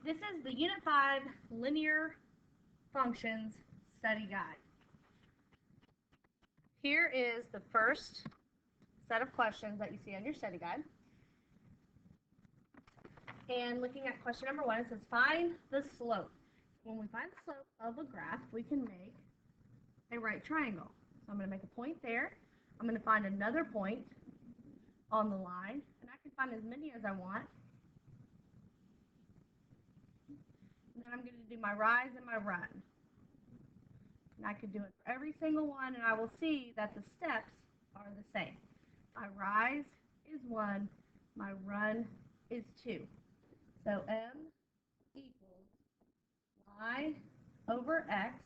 This is the Unit 5 Linear Functions Study Guide. Here is the first set of questions that you see on your study guide. And looking at question number 1, it says find the slope. When we find the slope of a graph, we can make a right triangle. So I'm going to make a point there. I'm going to find another point on the line, and I can find as many as I want. And then I'm going to do my rise and my run. And I could do it for every single one, and I will see that the steps are the same. My rise is 1, my run is 2. So m equals y over x,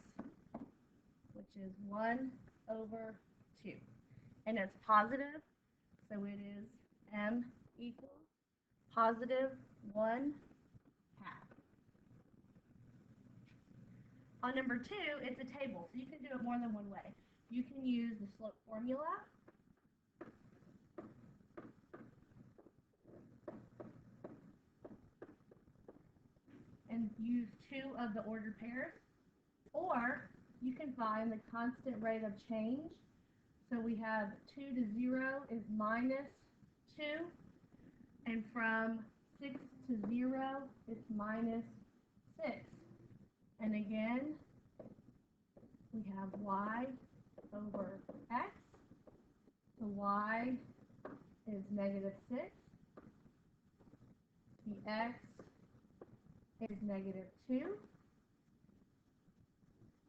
which is 1 over 2. And it's positive, so it is m equals positive 1/2. On number 2, it's a table, so you can do it more than one way. You can use the slope formula, and use 2 of the ordered pairs, or you can find the constant rate of change. So we have 2 to 0 is minus 2, and from 6 to 0 it's minus 6. And again, we have y over x, so y is negative 6, the x is negative 2,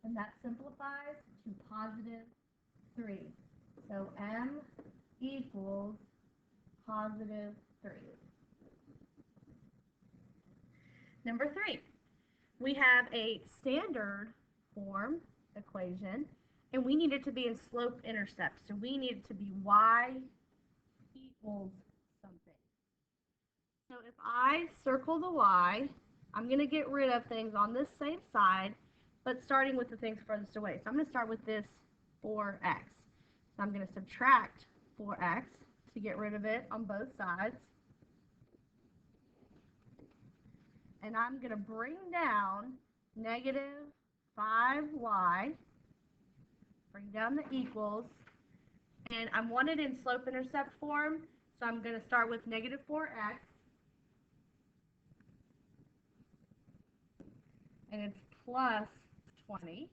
and that simplifies to positive 3. So m equals positive 3. Number 3, we have a standard form equation, and we need it to be in slope-intercept. So we need it to be y equals something. So if I circle the y, I'm going to get rid of things on this same side, but starting with the things furthest away. So I'm going to start with this 4x. So I'm going to subtract 4x to get rid of it on both sides. And I'm going to bring down negative 5y, bring down the equals, and I want it in slope-intercept form, so I'm going to start with negative 4x, and it's plus 20.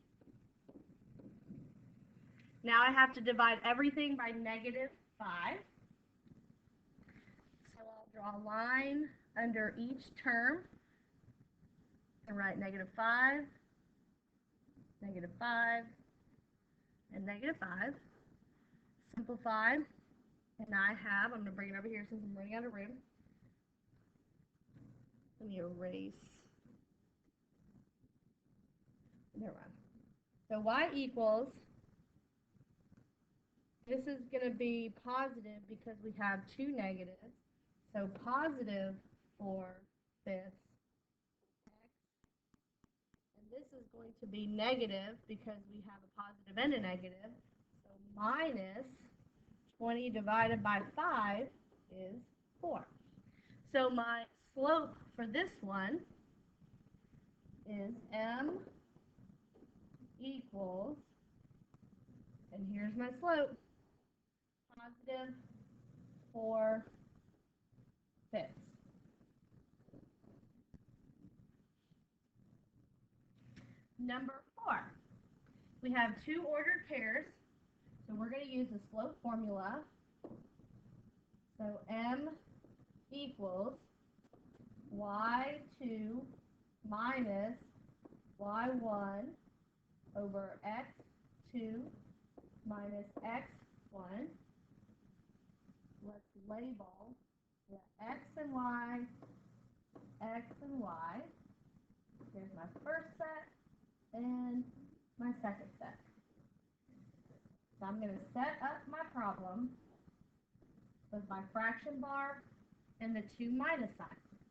Now I have to divide everything by negative 5. So I'll draw a line under each term and write negative 5, negative 5, and negative 5. Simplify, and I have, I'm going to bring it over here since I'm running out of room. Let me erase. Never mind. So y equals, this is going to be positive because we have 2 negatives. So positive 4/5 x. And this is going to be negative because we have a positive and a negative. So minus 20 divided by 5 is 4. So my slope for this one is m equals, and here's my slope, positive 4/5. Number 4, we have 2 ordered pairs, so we're going to use the slope formula. So m equals y2 minus y1 over x2 minus x1. Let's label the x and y, x and y. Here's my first set and my second set. So I'm going to set up my problem with my fraction bar and the 2 minus signs.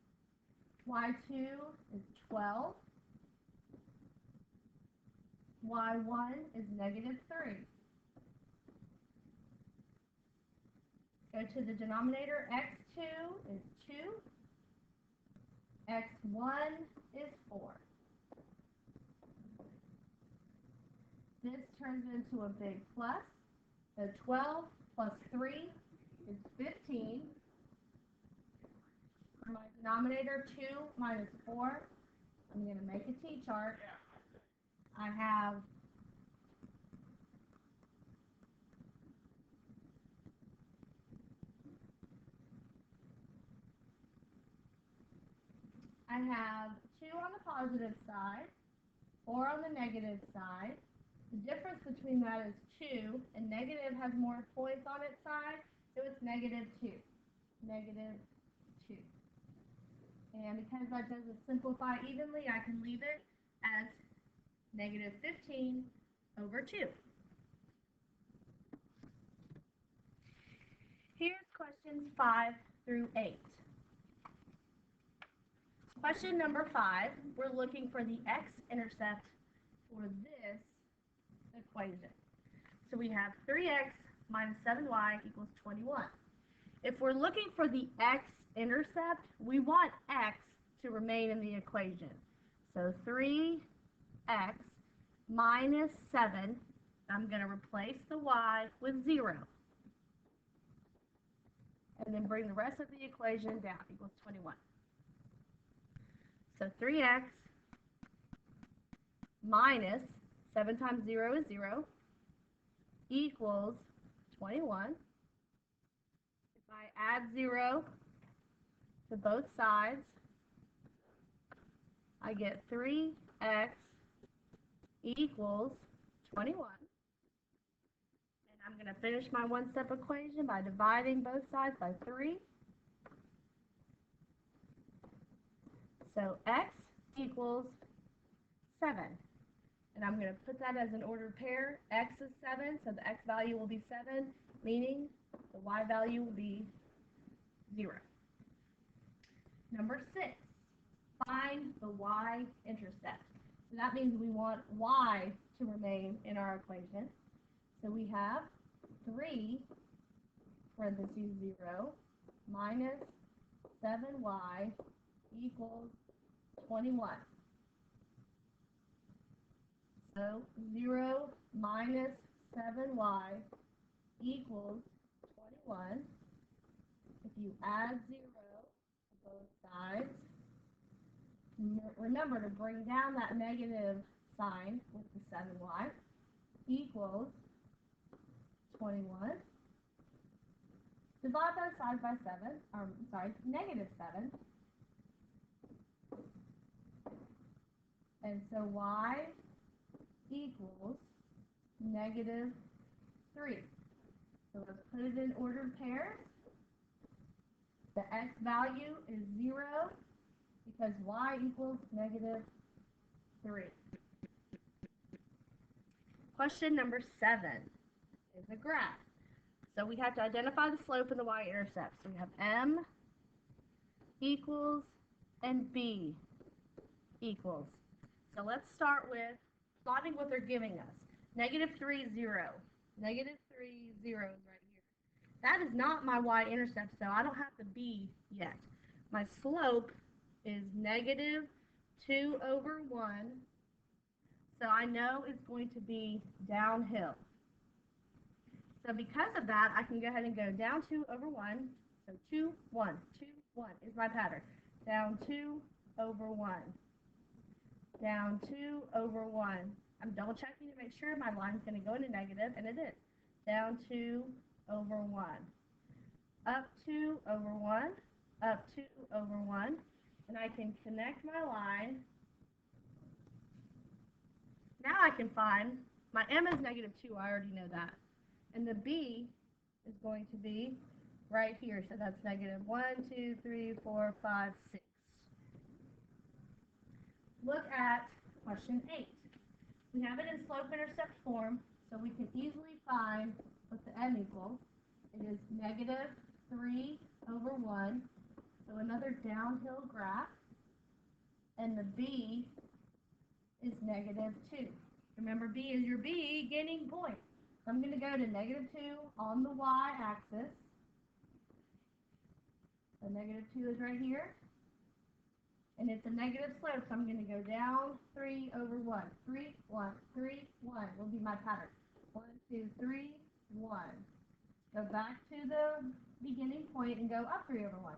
y2 is 12. y1 is negative 3. Go to the denominator, x2 is 2. x1 is 4. This turns into a big plus. So 12 plus 3 is 15. For my denominator, 2 minus 4, I'm going to make a T-chart. I have I have 2 on the positive side, 4 on the negative side. The difference between that is 2, and negative has more points on its side, so it's negative 2. Negative 2. And because that doesn't simplify evenly, I can leave it as negative 15 over 2. Here's questions 5 through 8. Question number 5, we're looking for the x-intercept for this equation. So we have 3x minus 7y equals 21. If we're looking for the x-intercept, we want x to remain in the equation. So 3x minus 7, I'm going to replace the y with 0. And then bring the rest of the equation down, equals 21. So 3x minus 7 times 0 is 0 equals 21. If I add 0 to both sides, I get 3x equals 21. And I'm going to finish my one-step equation by dividing both sides by 3. So x equals 7. And I'm going to put that as an ordered pair. X is 7, so the x value will be 7, meaning the y value will be 0. Number 6, find the y-intercept. So that means we want y to remain in our equation. So we have 3 parentheses 0 minus 7y equals 21. So 0 minus 7y equals 21. If you add 0 to both sides, remember to bring down that negative sign with the 7y, equals 21. Divide both sides by 7, negative 7. And so y equals negative 3. So let's put it in ordered pairs. The x value is 0 because y equals negative 3. Question number 7 is a graph. So we have to identify the slope and the y-intercept. So we have m equals and b equals. So let's start with plotting what they're giving us. Negative 3, 0. Negative 3, 0 is right here. That is not my y-intercept, so I don't have the b yet. My slope is negative 2 over 1, so I know it's going to be downhill. So because of that, I can go ahead and go down 2 over 1. So 2, 1, 2, 1 is my pattern. Down 2 over 1. Down 2 over 1. I'm double checking to make sure my line's going to go into negative, and it is. Down 2 over 1. Up 2 over 1. Up 2 over 1. And I can connect my line. Now I can find, my m is negative 2, I already know that. And the b is going to be right here. So that's negative 1, 2, 3, 4, 5, 6. Look at question 8. We have it in slope-intercept form, so we can easily find what the m equals. It is negative 3 over 1, so another downhill graph. And the b is negative 2. Remember, b is your beginning point. So I'm going to go to negative 2 on the y-axis. So negative 2 is right here. And it's a negative slope, so I'm going to go down 3 over 1. 3, 1, 3, 1 will be my pattern. 1, 2, 3, 1. Go back to the beginning point and go up 3 over 1.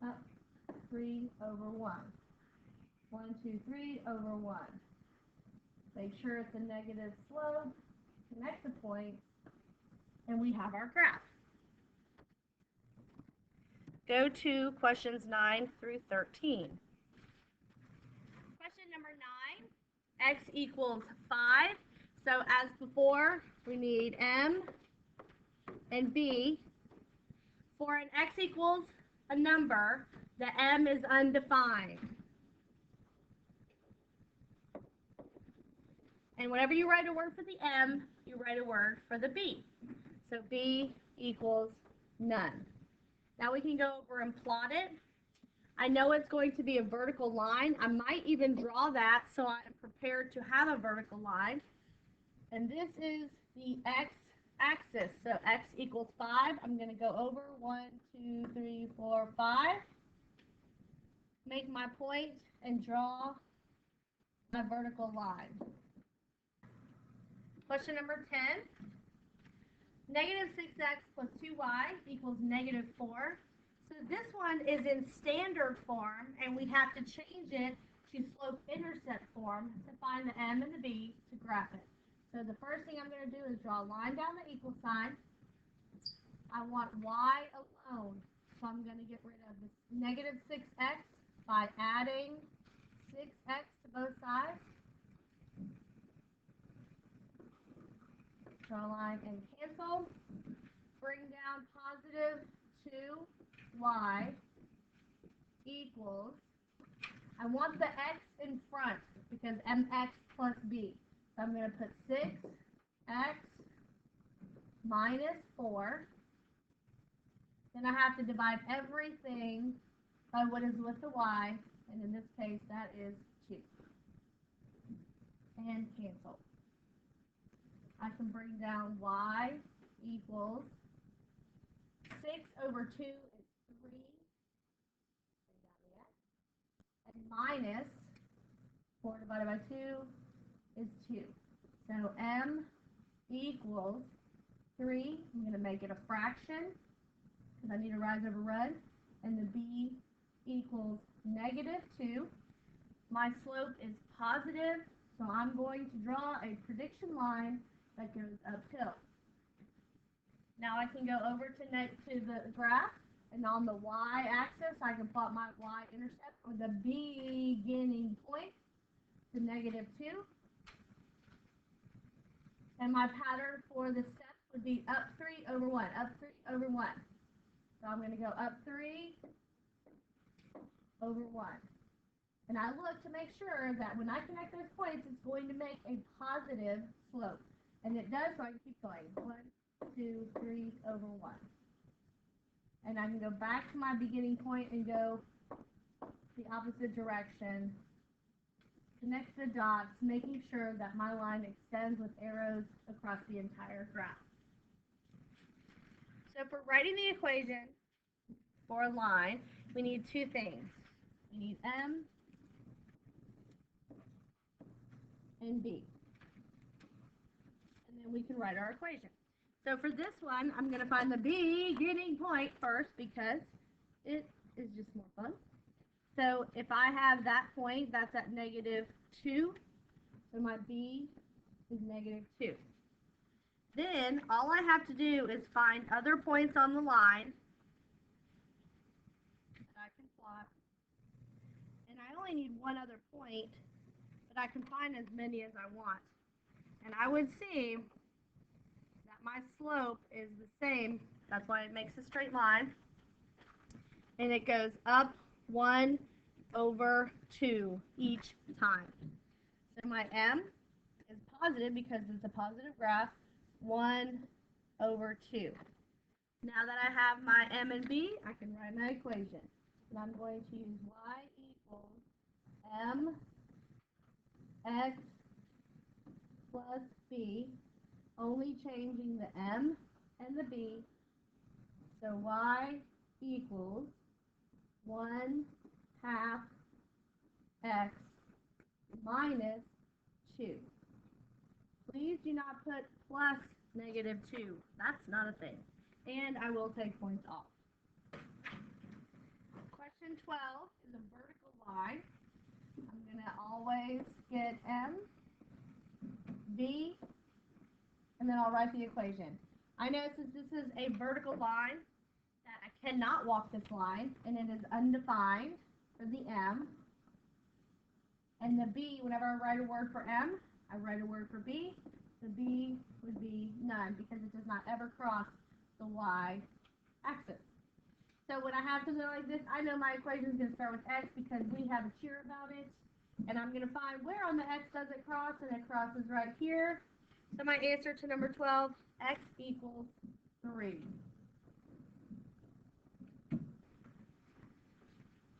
Up 3 over 1. 1, 2, 3 over 1. Make sure it's a negative slope. Connect the points, and we have our graph. Go to questions 9 through 13. Question number 9, x equals 5. So as before, we need m and b. For an x equals a number, the m is undefined. And whenever you write a word for the m, you write a word for the b. So b equals none. Now we can go over and plot it. I know it's going to be a vertical line. I might even draw that so I'm prepared to have a vertical line. And this is the x-axis. So x equals 5. I'm going to go over 1, 2, 3, 4, 5. Make my point and draw my vertical line. Question number 10. Negative 6x plus 2y equals negative 4. So this one is in standard form, and we have to change it to slope-intercept form to find the m and the b to graph it. So the first thing I'm going to do is draw a line down the equal sign. I want y alone, so I'm going to get rid of this negative 6x by adding 6x to both sides. Draw a line and cancel. Bring down positive 2y equals, I want the x in front because mx plus b. So I'm going to put 6x minus 4. Then I have to divide everything by what is with the y, and in this case that is 2. And cancel. I can bring down y equals 6 over 2 is 3. And minus 4 divided by 2 is 2. So m equals 3. I'm going to make it a fraction because I need to rise over run. And the b equals negative 2. My slope is positive, so I'm going to draw a prediction line that goes uphill. Now I can go over to the graph, and on the y-axis, I can plot my y-intercept with the beginning point to negative 2. And my pattern for the steps would be up 3 over 1, up 3 over 1. So I'm going to go up 3 over 1. And I look to make sure that when I connect those points, it's going to make a positive slope. And it does, so I can keep going. 1, 2, 3 over 1. And I can go back to my beginning point and go the opposite direction. Connect the dots, making sure that my line extends with arrows across the entire graph. So for writing the equation for a line, we need two things. We need m and b. And then we can write our equation. So for this one, I'm going to find the beginning point first because it is just more fun. So if I have that point, that's at negative 2. So my b is negative 2. Then all I have to do is find other points on the line that I can plot. And I only need one other point, but I can find as many as I want. And I would see that my slope is the same. That's why it makes a straight line. And it goes up 1 over 2 each time. So my m is positive because it's a positive graph, 1 over 2. Now that I have my m and b, I can write my equation. And I'm going to use y equals m x plus b, only changing the m and the b. So y equals 1/2 minus 2. Please do not put plus negative 2. That's not a thing. And I will take points off. Question 12 is a vertical line. I'm going to always get M, B, and then I'll write the equation. I know since this is a vertical line that I cannot walk this line, and it is undefined for the M. And the B, whenever I write a word for M, I write a word for B. The B would be none because it does not ever cross the Y axis. So when I have something like this, I know my equation is going to start with X because we have a cheer about it. And I'm going to find where on the X does it cross, and it crosses right here. So my answer to number 12, X equals 3.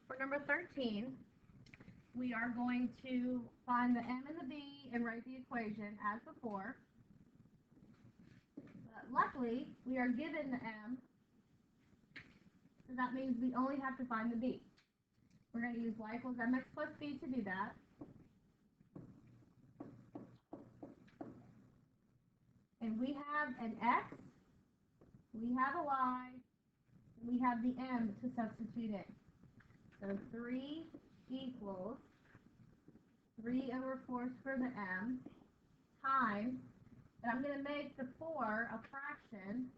For number 13, we are going to find the M and the B and write the equation as before. But luckily, we are given the M, so that means we only have to find the B. We're going to use y equals mx plus b to do that. And we have an x, we have a y, and we have the m to substitute in. So 3 equals 3/4 for the m times, and I'm going to make the 4 a fraction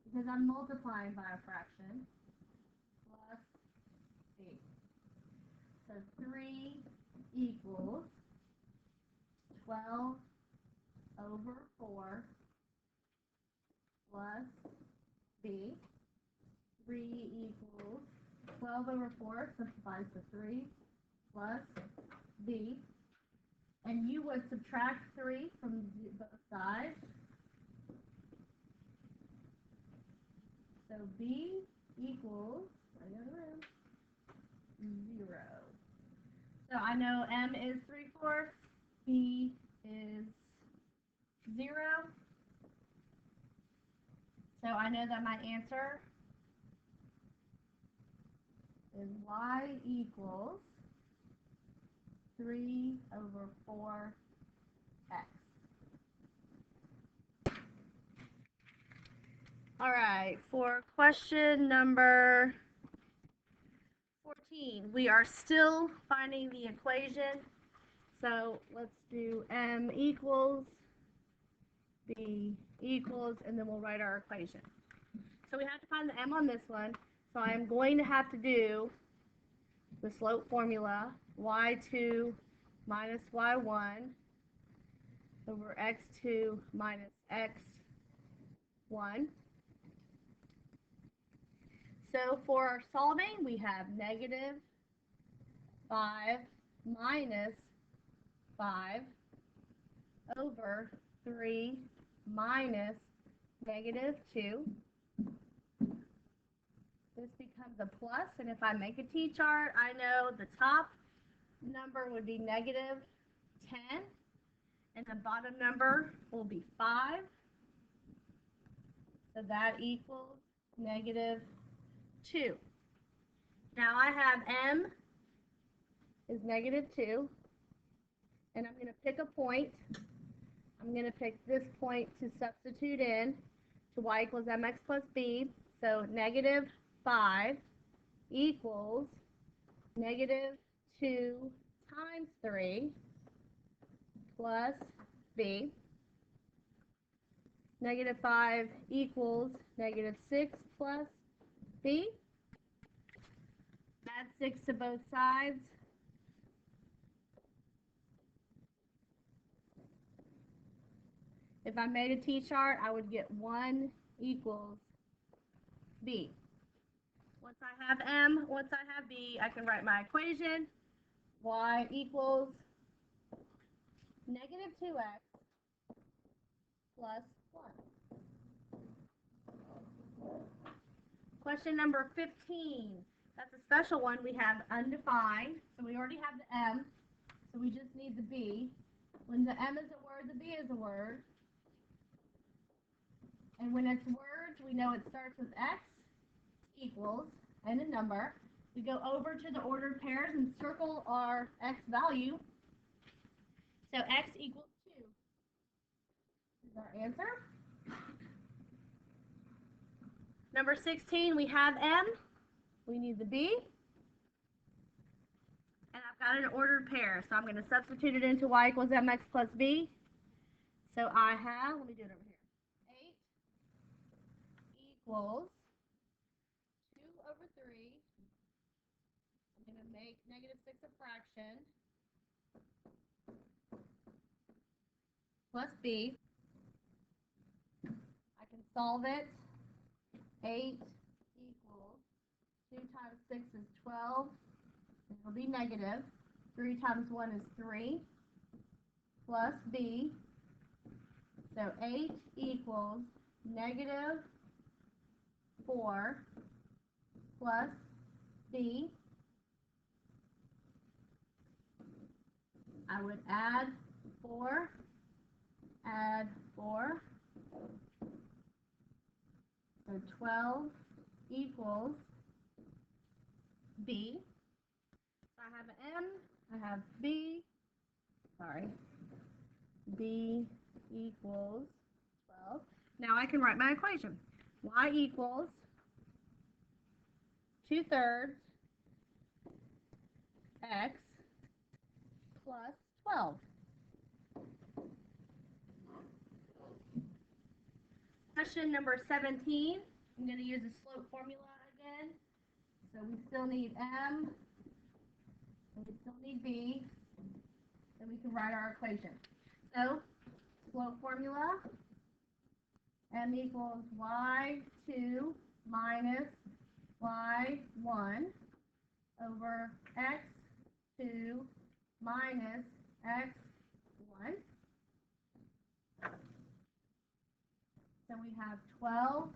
because I'm multiplying by a fraction, plus b. So 3 equals 12/4 plus b. 3 equals 12/4, simplifies to 3, plus b. And you would subtract 3 from both sides. So b equals, right out of the room, 0. So I know m is 3/4, b is 0. So I know that my answer is y equals 3/4 x. All right, for question number 14, we are still finding the equation. So let's do m equals, b equals, and then we'll write our equation. So we have to find the m on this one. So I'm going to have to do the slope formula, y2 minus y1 over x2 minus x1. So for our solving, we have negative 5 minus 5 over 3 minus negative 2. This becomes a plus, and if I make a t-chart, I know the top number would be negative 10, and the bottom number will be 5. So that equals negative 2. Now I have m is negative 2, and I'm going to pick a point. I'm going to pick this point to substitute in to y equals mx plus b. So negative 5 equals negative 2 times 3 plus b. Negative 5 equals negative 6 plus b. Add 6 to both sides. If I made a t-chart, I would get 1 equals b. Once I have m, once I have b, I can write my equation. Y equals negative 2x plus 1. Question number 15. That's a special one. We have undefined, so we already have the m, so we just need the b. When the m is a word, the b is a word. And when it's words, we know it starts with x equals and a number. We go over to the ordered pairs and circle our x value. So x equals 2 is our answer. Number 16, we have m. We need the b. And I've got an ordered pair, so I'm going to substitute it into y equals mx plus b. So I have, let me do it over here, 8 equals 2 over 3. I'm going to make -6 a fraction plus b. I can solve it. 8 equals 2 times 6 is 12. It'll be negative. 3 times 1 is 3 plus b. So 8 equals -4 plus b. I would add 4, add 4. So 12 equals b. So I have an m, I have b, b equals 12. Now I can write my equation. Y equals 2/3 x plus 12. Question number 17. I'm going to use the slope formula again. So we still need m, and we still need b, and we can write our equation. So slope formula, m equals y2 minus y1 over x2 minus x1. So we have 12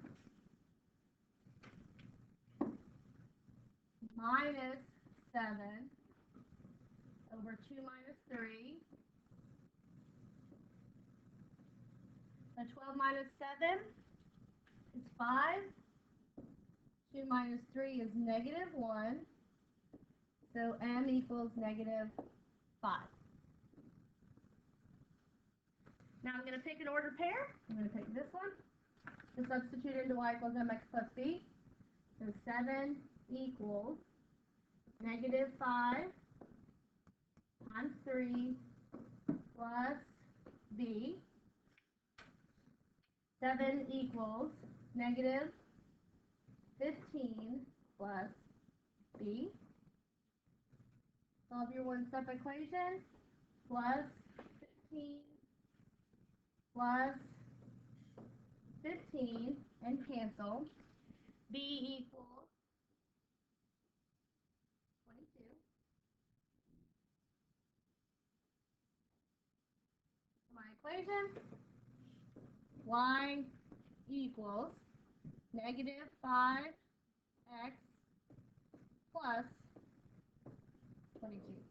minus 7 over 2 minus 3. So 12 minus 7 is 5. 2 minus 3 is -1. So m equals -5. Now I'm going to pick an ordered pair. I'm going to pick this one to substitute into y equals mx plus b. So 7 equals -5 times 3 plus b. 7 equals -15 plus b. Solve your one-step equation. Plus 15 plus 15 and cancel. B equals 22. My equation, y equals -5x plus 22.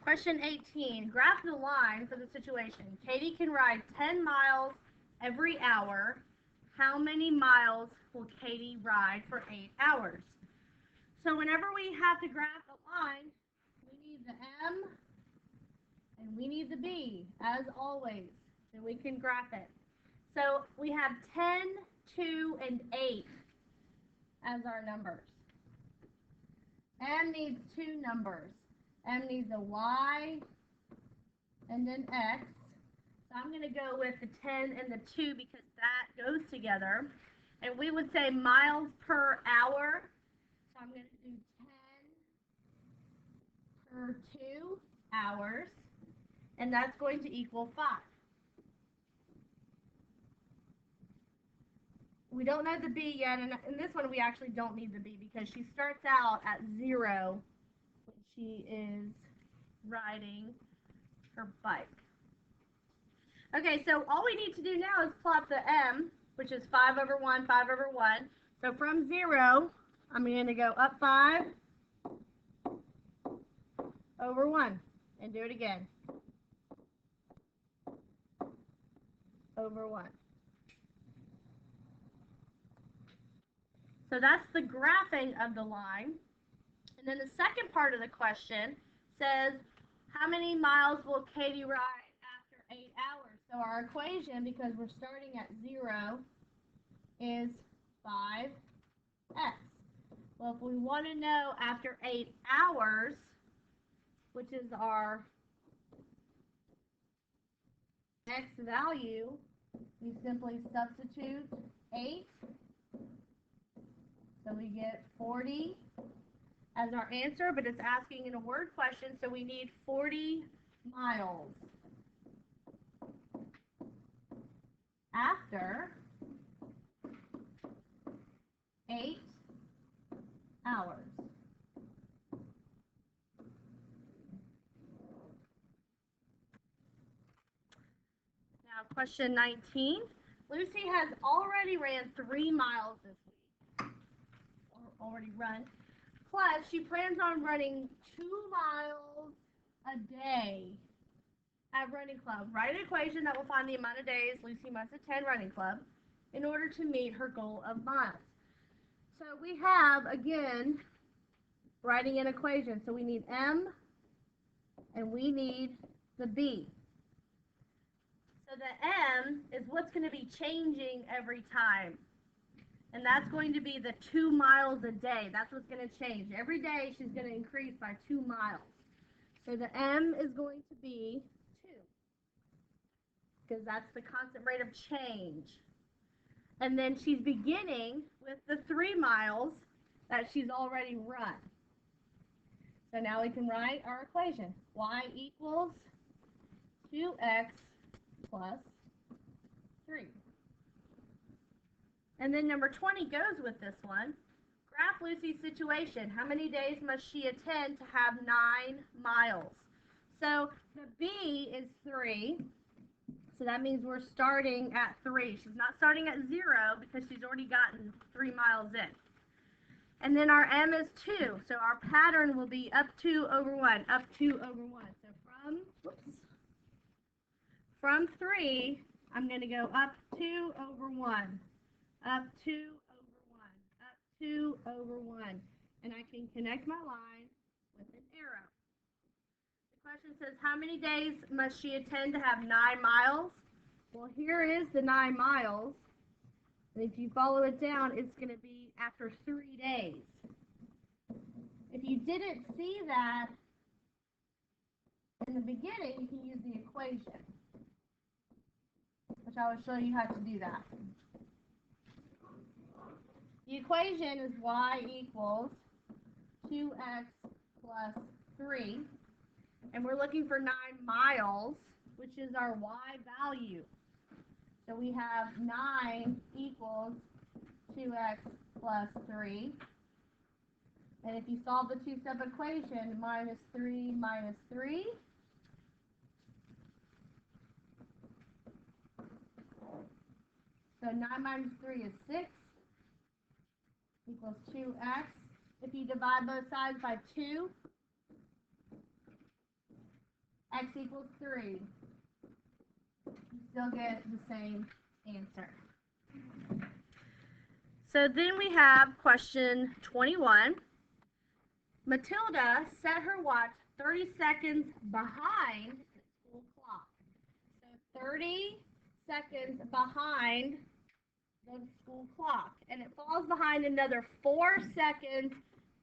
Question 18. Graph the line for the situation. Katie can ride 10 miles every hour. How many miles will Katie ride for 8 hours? So whenever we have to graph a line, we need the M and we need the B, as always. So we can graph it. So we have 10, 2, and 8 as our numbers. M needs 2 numbers. M needs a Y and an X. So I'm going to go with the 10 and the 2 because that goes together. And we would say miles per hour. So I'm going to do 10 per 2 hours. And that's going to equal 5. We don't know the B yet. And in this one, we actually don't need the B because she starts out at 0 when she is riding her bike. Okay, so all we need to do now is plot the M, which is 5 over 1, 5 over 1. So from 0, I'm going to go up 5 over 1 and do it again. Over 1. So that's the graphing of the line. And then the second part of the question says, how many miles will Katie ride after 8 hours? So our equation, because we're starting at 0, is 5x. Well, if we want to know after 8 hours, which is our x value, we simply substitute 8. So we get 40 as our answer, but it's asking in a word question, so we need 40 miles after 8 hours. Now, question 19. Lucy has already ran 3 miles this week, or already run. Plus, she plans on running 2 miles a day at running club. Write an equation that will find the amount of days Lucy must attend running club in order to meet her goal of miles. So we have, again, writing an equation. So we need M and we need the B. So the M is what's going to be changing every time. And that's going to be the 2 miles a day. That's what's going to change. Every day she's going to increase by 2 miles. So the M is going to be 2. Because that's the constant rate of change. And then she's beginning with the 3 miles that she's already run. So now we can write our equation. Y equals 2x plus 3. And then number 20 goes with this one. Graph Lucy's situation. How many days must she attend to have 9 miles? So the B is 3. So that means we're starting at 3. She's not starting at 0 because she's already gotten 3 miles in. And then our M is 2. So our pattern will be up 2 over 1, up 2 over 1. So from 3, I'm going to go up 2 over 1, up 2 over 1, up 2 over 1. And I can connect my line with an arrow. The question says, how many days must she attend to have 9 miles? Well, here is the 9 miles. And if you follow it down, it's going to be after 3 days. If you didn't see that in the beginning, you can use the equation, which I will show you how to do that. The equation is y equals 2x plus 3. And we're looking for 9 miles, which is our y value. So we have 9 equals 2x plus 3. And if you solve the two-step equation, minus 3 minus 3. So 9 minus 3 is 6 equals 2x. If you divide both sides by 2, x equals 3. You still get the same answer. So then we have question 21. Matilda set her watch 30 seconds behind the school clock. So 30 seconds behind the school clock. And it falls behind another 4 seconds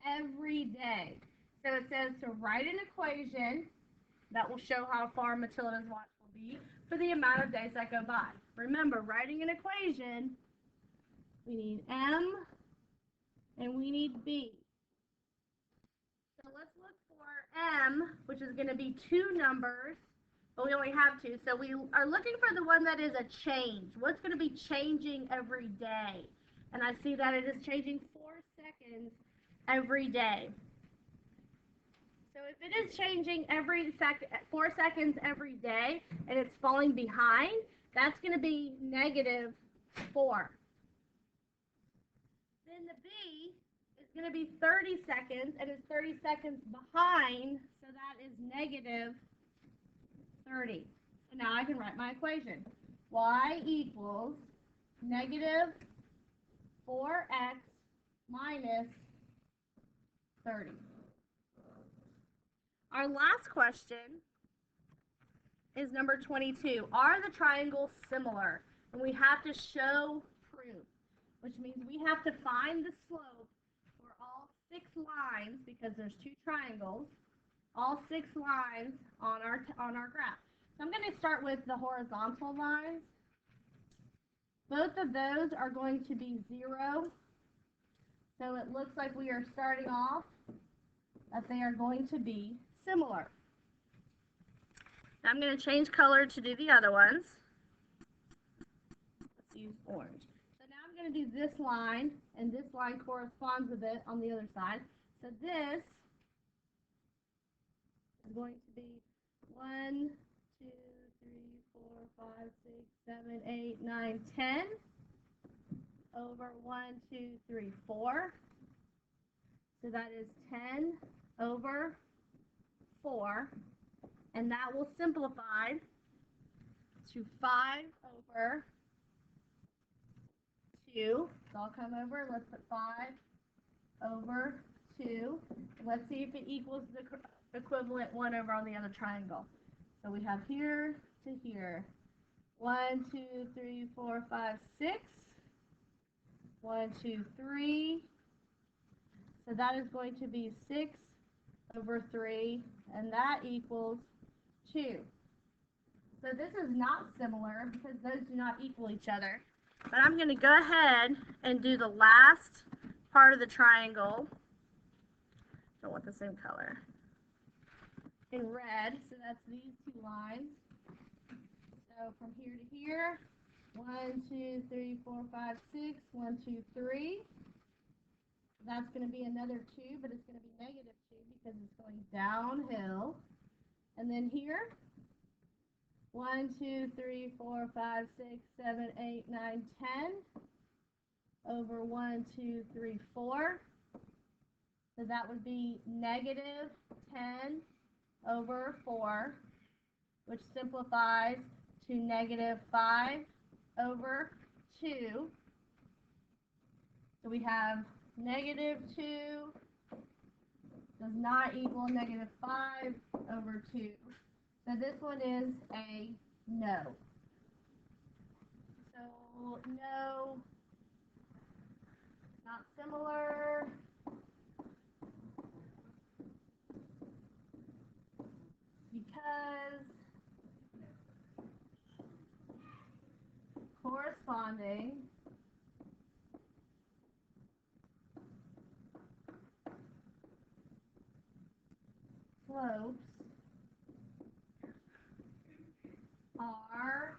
every day. So it says to write an equation that will show how far Matilda's watch will be for the amount of days that go by. Remember, writing an equation, we need M and we need B. So let's look for M, which is going to be 2 numbers, but we only have 2. So we are looking for the one that is a change. What's going to be changing every day? And I see that it is changing 4 seconds every day. So if it is changing 4 seconds every day and it's falling behind, that's going to be negative 4. Then the B is going to be 30 seconds and it's 30 seconds behind, so that is negative 30. So now I can write my equation. Y equals negative 4x minus 30. Our last question is number 22. Are the triangles similar? And we have to show proof, which means we have to find the slope for all 6 lines, because there's 2 triangles, all 6 lines on our graph. So I'm going to start with the horizontal lines. Both of those are going to be 0. So it looks like we are starting off that they are going to be similar. Now I'm going to change color to do the other ones. Let's use orange. So now I'm going to do this line, and this line corresponds with it on the other side. So this is going to be 1, 2, 3, 4, 5, 6, 7, 8, 9, 10 over 1, 2, 3, 4. So that is 10 over 4. And that will simplify to 5 over 2. So I'll come over, let's put 5 over 2. Let's see if it equals the equivalent 1 over on the other triangle. So we have here to here. 1, 2, 3, 4, 5, 6. 1, 2, 3. So that is going to be 6 over 3, and that equals 2. So this is not similar because those do not equal each other. But I'm going to go ahead and do the last part of the triangle. Don't want the same color. In red, so that's these 2 lines. So from here to here, 1, 2, 3, 4, 5, 6, 1, 2, 3. That's going to be another 2, but it's going to be negative 2 because it's going downhill. And then here, 1, 2, 3, 4, 5, 6, 7, 8, 9, 10 over 1, 2, 3, 4. So that would be negative 10 over 4, which simplifies to negative 5 over 2. So we have negative 2 does not equal negative 5 over 2. So this one is a no. So no, not similar. Because corresponding slopes are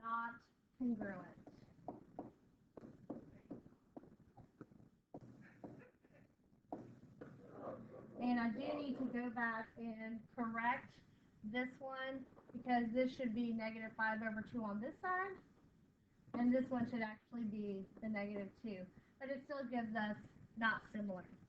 not congruent. And I do need to go back and correct this one, because this should be negative 5 over 2 on this side, and this one should actually be the negative 2. But it still gives us not similar.